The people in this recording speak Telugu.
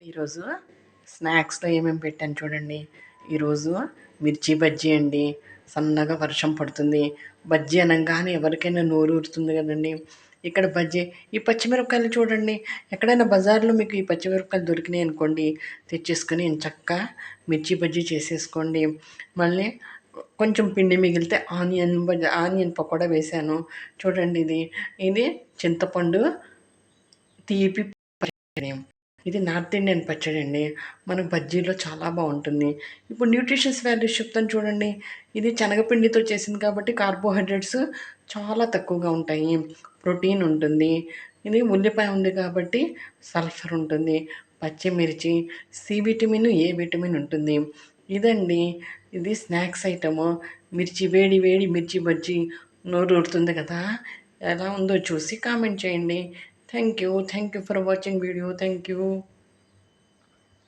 ఈరోజు స్నాక్స్లో ఏమేమి పెట్టాను చూడండి. ఈరోజు మిర్చి బజ్జీ అండి. సన్నగా వర్షం పడుతుంది. బజ్జీ అనగానే ఎవరికైనా నోరు ఊరుతుంది కదండి. ఇక్కడ బజ్జీ ఈ పచ్చిమిరపకాయలు చూడండి. ఎక్కడైనా బజార్లో మీకు ఈ పచ్చిమిరపకాయలు దొరికినాయి అనుకోండి, తెచ్చేసుకొని చక్కగా మిర్చి బజ్జీ చేసేసుకోండి. మళ్ళీ కొంచెం పిండి మిగిలితే ఆనియన్ పకోడా వేశాను చూడండి. ఇది చింతపండు తీపి పచ్చడి. ఇది నార్త్ ఇండియన్ పచ్చడి అండి. మనకు బజ్జీలో చాలా బాగుంటుంది. ఇప్పుడు న్యూట్రిషన్స్ వాల్యూస్ చెప్తాను చూడండి. ఇది శనగపిండితో చేసింది కాబట్టి కార్బోహైడ్రేట్స్ చాలా తక్కువగా ఉంటాయి. ప్రోటీన్ ఉంటుంది. ఇది ఉల్లిపాయ ఉంది కాబట్టి సల్ఫర్ ఉంటుంది. పచ్చిమిర్చి, సి విటమిన్, ఏ విటమిన్ ఉంటుంది. ఇదండి, ఇది స్నాక్స్ ఐటము. వేడి వేడి మిర్చి బజ్జీ నోరు ఊరుతుంది కదా. ఎలా ఉందో చూసి కామెంట్ చేయండి. Thank you for watching video. Thank you.